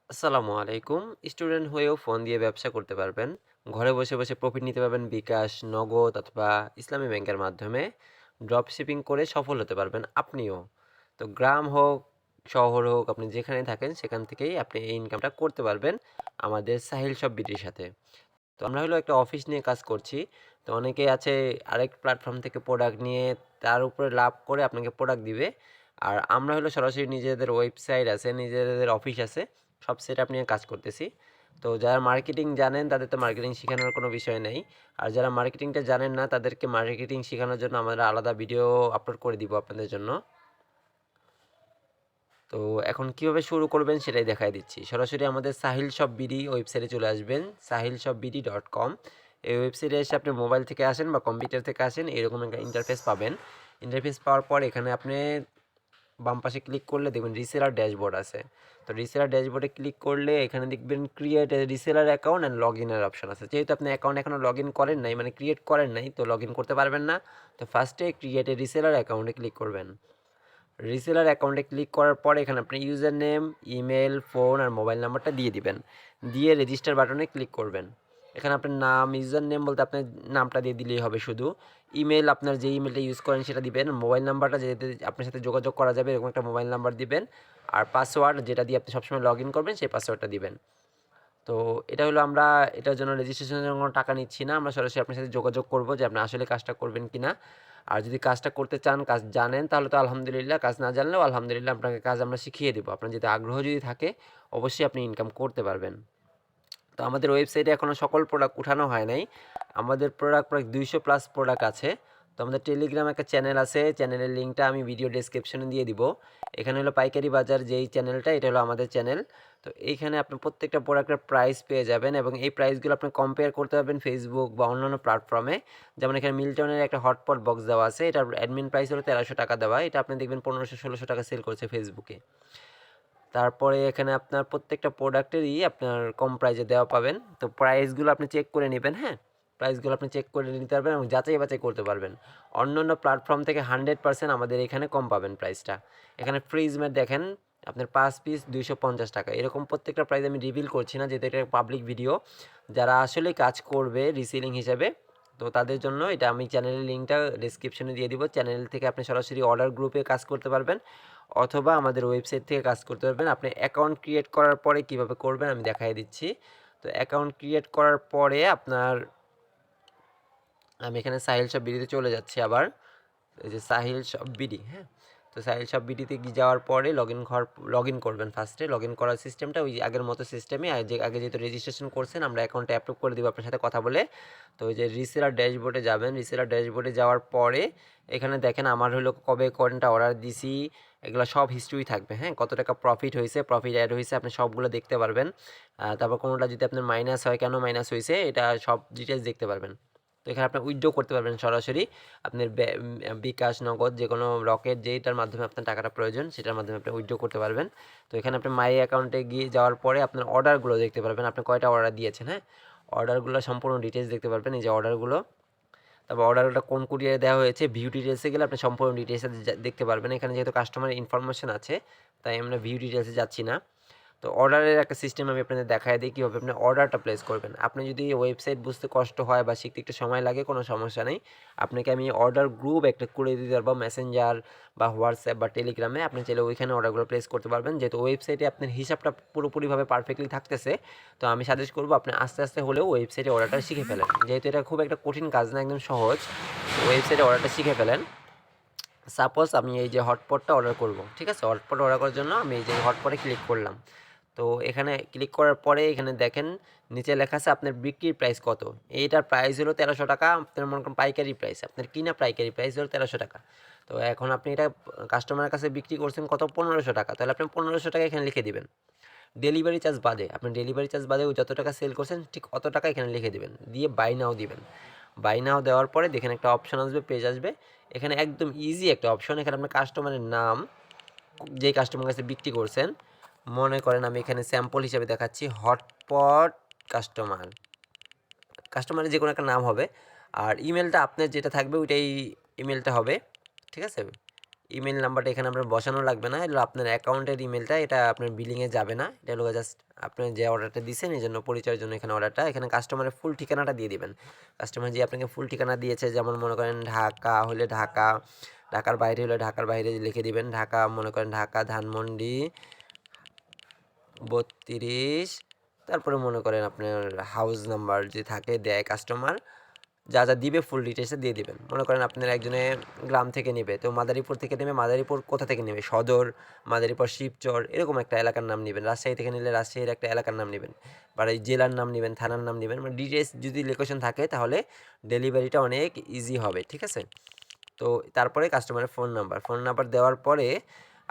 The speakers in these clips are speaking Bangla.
আসসালামু আলাইকুম। স্টুডেন্ট হয়েও ফোন দিয়ে ব্যবসা করতে পারবেন। ঘরে বসে, বসে প্রফিট নিতে পারবেন বিকাশ, নগদ অথবা ইসলামী ব্যাংকের মাধ্যমে। ড্রপ শিপিং করে সফল হতে পারবেন আপনিও। তো গ্রাম হোক, শহর হোক, আপনি যেখানে থাকেন সেখান থেকেই আপনি এই ইনকামটা করতে পারবেন আমাদের সাহিল শপ বিডির সাথে। তো আমরা হলো একটা অফিস নিয়ে কাজ করছি। তো অনেকেই আছে আরেক প্ল্যাটফর্ম থেকে প্রোডাক্ট নিয়ে তার উপরে লাভ করে আপনাকে প্রোডাক্ট দিবে। আর আমরা হলো সরাসরি নিজেদের ওয়েবসাইট আছে, নিজেদের অফিস আছে, সব সেটআপ নিয়ে কাজ করতেছি। তো যারা মার্কেটিং জানেন তাদের তো মার্কেটিং শেখানোর কোনো বিষয় নেই। আর যারা মার্কেটিংটা জানেন না তাদেরকে মার্কেটিং শেখানোর জন্য আমরা আলাদা ভিডিও আপলোড করে দিব আপনাদের জন্য। তো এখন কিভাবে শুরু করবেন সেটাই দেখায় দিচ্ছি। সরাসরি আমাদের সাহিল শপ বিডি ওয়েবসাইটে চলে আসবেন, sahilshopbd.com। এই ওয়েবসাইটে এসে আপনি মোবাইল থেকে আসেন বা কম্পিউটার থেকে আসেন, এরকম একটা ইন্টারফেস পাবেন। ইন্টারফেস পাওয়ার পর এখানে আপনি বাম পাশে ক্লিক করলে দেখবেন রিসেলার ড্যাশবোর্ড আছে। তো রিসেলার ড্যাশবোর্ডে ক্লিক করলে এখানে দেখবেন create a reseller account and log ইনের অপশন আছে। যেহেতু আপনি অ্যাকাউন্ট এখনও লগ ইন করেন নাই, মানে ক্রিয়েট করেন নাই, তো লগ ইন করতে পারবেন না। তো ফার্স্টে ক্রিয়েট এ রিসেলার অ্যাকাউন্টে ক্লিক করবেন। রিসেলার অ্যাকাউন্টে ক্লিক করার পরে এখানে আপনি ইউজার নেম, ইমেল, ফোন আর মোবাইল নাম্বারটা দিয়ে দিবেন। দিয়ে রেজিস্টার বাটনে ক্লিক করবেন। এখানে আপনার নাম, ইউজার নেম বলতে আপনার নামটা দিয়ে দিলেই হবে শুধু। ইমেল আপনার যে ইমেলটা ইউজ করেন সেটা দিবেন। মোবাইল নাম্বারটা যেতে আপনার সাথে যোগাযোগ করা যাবে এরকম একটা মোবাইল নাম্বার দিবেন। আর পাসওয়ার্ড যেটা দিয়ে আপনি সবসময় লগ ইন করবেন সেই পাসওয়ার্ডটা দিবেন। তো এটা হলো আমরা এটার জন্য রেজিস্ট্রেশনের জন্য কোনো টাকা নিচ্ছি না। আমরা সরাসরি আপনার সাথে যোগাযোগ করব যে আপনি আসলে কাজটা করবেন কিনা। আর যদি কাজটা করতে চান, কাজ জানেন তাহলে তো আলহামদুলিল্লাহ, কাজ না জানলেও আলহামদুলিল্লাহ, আপনাকে কাজ আমরা শিখিয়ে দেবো। আপনার যদি আগ্রহ যদি থাকে অবশ্যই আপনি ইনকাম করতে পারবেন। তো আমাদের ওয়েবসাইটে এখনও সকল প্রোডাক্ট উঠানো হয় নাই। আমাদের প্রোডাক্ট প্রায় 200 প্লাস প্রোডাক্ট আছে। তো আমাদের টেলিগ্রাম একটা চ্যানেল আছে, চ্যানেলের লিঙ্কটা আমি ভিডিও ডেসক্রিপশনে দিয়ে দিব। এখানে হলো পাইকারি বাজার যেই চ্যানেলটা, এটা হলো আমাদের চ্যানেল। তো এইখানে আপনি প্রত্যেকটা প্রোডাক্টের প্রাইস পেয়ে যাবেন এবং এই প্রাইসগুলো আপনি কম্পেয়ার করতে পারবেন ফেসবুক বা অন্যান্য প্ল্যাটফর্মে। যেমন এখানে মিল্টনের একটা হটপট বক্স দেওয়া আছে, এটার অ্যাডমিন প্রাইস হলো 1300 টাকা দেওয়া, এটা আপনি দেখবেন 1500-1600 টাকা সেল করছে ফেসবুকে। তারপরে এখানে আপনার প্রত্যেকটা প্রোডাক্টেরই আপনার কম প্রাইসে দেওয়া পাবেন। তো প্রাইসগুলো আপনি চেক করে নেবেন, হ্যাঁ? প্রাইসগুলো আপনি চেক করে নিতে পারবেন এবং যাচাই বাছাই করতে পারবেন। অন্যান্য প্ল্যাটফর্ম থেকে 100% আমাদের এখানে কম পাবেন প্রাইসটা। এখানে ফ্রিজ ম্যাট দেখেন আপনার 5 পিস 250 টাকা। এরকম প্রত্যেকটা প্রাইস আমি রিভিল করছি না যেহেতু এটা পাবলিক ভিডিও। যারা আসলেই কাজ করবে রিসেলিং হিসেবে, তো তাদের জন্য এটা আমি চ্যানেলের লিঙ্কটা ডেসক্রিপশনে দিয়ে দিব। চ্যানেল থেকে আপনি সরাসরি অর্ডার গ্রুপে কাজ করতে পারবেন অথবা আমাদের ওয়েবসাইট থেকে কাজ করতে পারবেন। আপনি অ্যাকাউন্ট ক্রিয়েট করার পরে কিভাবে করবেন আমি দেখাই দিচ্ছি। তো অ্যাকাউন্ট ক্রিয়েট করার পরে আপনার, আমি এখানে সাহিল শপ বিডিতে চলে যাচ্ছি আবার। এই যে সাহিল শপ বিডি, হ্যাঁ? তো সাহিল শপ বিডিতে গিয়ে যাওয়ার পরে লগ ইন করবেন। ফার্স্টে লগ ইন করার সিস্টেমটা ওই আগের মতো সিস্টেমে, যে আগে যেহেতু রেজিস্ট্রেশন করছেন আমরা অ্যাকাউন্টটা অ্যাপ্রুভ করে দেবো আপনার সাথে কথা বলে। তো ওই যে রিসেলার ড্যাশবোর্ডে যাবেন। রিসেলার ড্যাশবোর্ডে যাওয়ার পরে এখানে দেখেন আমার হলো কবে কোনটা অর্ডার দিছি, এগুলো সব হিস্ট্রি থাকবে, হ্যাঁ? কত টাকা প্রফিট হয়েছে, প্রফিট অ্যাড হয়েছে, আপনি সবগুলো দেখতে পারবেন। তারপর কোনোটা যদি আপনার মাইনাস হয়, কেন মাইনাস হয়েছে, এটা সব ডিটেলস দেখতে পারবেন। তো এখানে আপনি উইথড্র করতে পারবেন সরাসরি আপনার বিকাশ, নগদ, যে কোনো রকেট যেটার মাধ্যমে আপনার টাকাটা প্রয়োজন সেটার মাধ্যমে আপনি উইথড্র করতে পারবেন। তো এখানে আপনি মাই অ্যাকাউন্টে গিয়ে যাওয়ার পরে আপনার অর্ডারগুলো দেখতে পারবেন, আপনি কয়টা অর্ডার দিয়েছেন, হ্যাঁ? অর্ডারগুলো সম্পূর্ণ ডিটেলস দেখতে পারবেন, এই যে অর্ডারগুলো। তারপর অর্ডারটা কোন কুরিয়ারে দেওয়া হয়েছে, ভিউ ডিটেলসে গেলে আপনি সম্পূর্ণ ডিটেলসে দেখতে পারবেন। এখানে যেহেতু কাস্টমারের ইনফরমেশন আছে তাই আমরা ভিউ ডিটেলসে যাচ্ছি না। তো অর্ডারের একটা সিস্টেম আমি আপনাদের দেখায় দিই কীভাবে আপনি অর্ডারটা প্লেস করবেন। আপনি যদি ওয়েবসাইট বুঝতে কষ্ট হয় বা শিখতে একটু সময় লাগে, কোনো সমস্যা নেই। আপনাকে আমি অর্ডার গ্রুপ একটা করে দিতে পারবো মেসেঞ্জার বা হোয়াটসঅ্যাপ বা টেলিগ্রামে। আপনি চাইলে ওইখানে অর্ডারগুলো প্লেস করতে পারবেন। যেহেতু ওয়েবসাইটে আপনার হিসাবটা পুরোপুরিভাবে পারফেক্টলি থাকতেছে, তো আমি সাজেস্ট করবো আপনি আস্তে আস্তে হলেও ওয়েবসাইটে অর্ডারটা শিখে ফেলেন। যেহেতু এটা খুব একটা কঠিন কাজ না, একদম সহজ। ওয়েবসাইটে অর্ডারটা শিখে ফেলেন। সাপোজ আমি এই যে হটপটটা অর্ডার করব, ঠিক আছে? হটপট অর্ডার করার জন্য আমি এই যে হটপটে ক্লিক করলাম। তো এখানে ক্লিক করার পরে এখানে দেখেন নিচে লেখা আছে আপনার বিক্রির প্রাইস কত। এইটার প্রাইস হলো 1300 টাকা। আপনার মনে করেন পাইকারি প্রাইস, আপনার কিনা পাইকারি প্রাইস হলো 1300 টাকা। তো এখন আপনি এটা কাস্টমারের কাছে বিক্রি করছেন কত, 1500 টাকা। তাহলে আপনি 1500 টাকা এখানে লিখে দিবেন। ডেলিভারি চার্জ বাদে, আপনি ডেলিভারি চার্জ বাদে যত টাকা সেল করছেন ঠিক অত টাকা এখানে লিখে দিবেন, দিয়ে বাই নাও দিবেন। বাই নাও দেওয়ার পরে দেখেন একটা অপশন আসবে, পেজ আসবে। এখানে একদম ইজি একটা অপশন, এখানে আপনার কাস্টমারের নাম, যেই কাস্টমার কাছে বিক্রি করছেন, মনে করেন আমি এখানে স্যাম্পল হিসেবে দেখাচ্ছি হটপট কাস্টমার, কাস্টমারের যে কোনো একটা নাম হবে। আর ইমেলটা আপনার যেটা থাকবে ওইটাই ইমেলটা হবে, ঠিক আছে? ইমেল নাম্বারটা এখানে আপনার বসানো লাগবে না, এগুলো আপনার অ্যাকাউন্টের ইমেলটা, এটা আপনার বিলিংয়ে যাবে না, এটা হলো জাস্ট আপনি যে অর্ডারটা দিয়েছেন এই জন্য পরিচয়ের জন্য এখানে অর্ডারটা, এখানে কাস্টমারের ফুল ঠিকানাটা দিয়ে দিবেন। কাস্টমার যে আপনাকে ফুল ঠিকানা দিয়েছে, যেমন মনে করেন ঢাকা হলে ঢাকা, ঢাকার বাইরে হলে ঢাকার বাইরে লিখে দিবেন, ঢাকা মনে করেন ঢাকা ধানমন্ডি 32, তারপরে মনে করেন আপনার হাউস নাম্বার যে থাকে দেয় কাস্টমার, যা যা দিবে ফুল ডিটেলসে দিয়ে দিবেন। মনে করেন আপনার একজনে গ্রাম থেকে নেবে, তো মাদারীপুর থেকে নেবে, মাদারীপুর কোথা থেকে নেবে, সদর, মাদারীপুর শিবচর, এরকম একটা এলাকার নাম নেবেন। রাজশাহী থেকে নিলে রাজশাহীর একটা এলাকার নাম নেবেন, বা এই জেলার নাম নেবেন, থানার নাম নেবেন, মানে ডিটেলস যদি লোকেশন থাকে তাহলে ডেলিভারিটা অনেক ইজি হবে, ঠিক আছে। তো তারপরে কাস্টমারের ফোন নাম্বার দেওয়ার পরে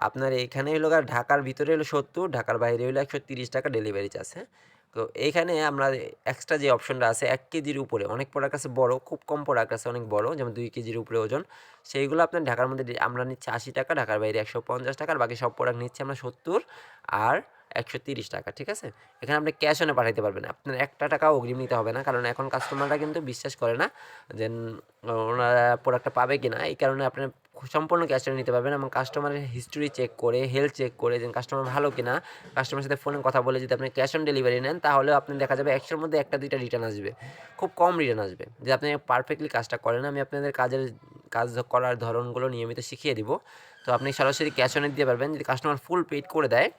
আপনার এখানে হলো ঢাকার ভিতরে হলো 70, ঢাকার বাইরে হলো 130 টাকা ডেলিভারি চার্জ, হ্যাঁ। তো এইখানে আমরা এক্সট্রা যে অপশনটা আছে 1 কেজির উপরে, অনেক প্রোডাক্ট আছে বড়, খুব কম প্রোডাক্ট আছে অনেক বড়, যেমন 2 কেজির উপরে ওজন, সেইগুলো আপনার ঢাকার মধ্যে আমরা নিচ্ছি 80 টাকা, ঢাকার বাইরে 150 টাকা, আর বাকি সব প্রোডাক্ট নিচ্ছি আমরা 70 আর 130 টাকা, ঠিক আছে। এখানে আপনি ক্যাশ অনে পাঠাইতে পারবেন, আপনার একটা টাকাও অগ্রিম নিতে হবে না, কারণ এখন কাস্টমাররা কিন্তু বিশ্বাস করে না যে ওনারা প্রোডাক্টটা পাবে কি না, এই কারণে আপনি সম্পূর্ণ ক্যাশ অনে নিতে পারবেন, এবং কাস্টমারের হিস্ট্রি চেক করে, হেলথ চেক করে যে কাস্টমার ভালো কিনা, কাস্টমারের সাথে ফোনে কথা বলে যদি আপনি ক্যাশ অন ডেলিভারি নেন, তাহলে আপনি দেখা যাবে 100-র মধ্যে 1-2টা রিটার্ন আসবে, খুব কম রিটার্ন আসবে। যে আপনি পারফেক্টলি কাজটা করেন, আমি আপনাদের কাজ করার ধরনগুলো নিয়মিত শিখিয়ে দিব। তো আপনি সরাসরি ক্যাশ অনে দিতে পারবেন, যদি কাস্টমার ফুল পেড করে দেয়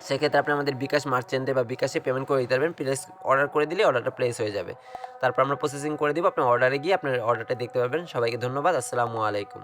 সেক্ষেত্রে আপনি আমাদের বিকাশ মার্চেন্টে বা বিকাশে পেমেন্ট করে দিতে পারবেন, প্লেস অর্ডার করে দিলে অর্ডারটা প্লেস হয়ে যাবে, তারপর আমরা প্রসেসিং করে দিব, আপনার অর্ডারে গিয়ে আপনার অর্ডারটা দেখতে পারবেন। সবাইকে ধন্যবাদ, আসসালামু আলাইকুম।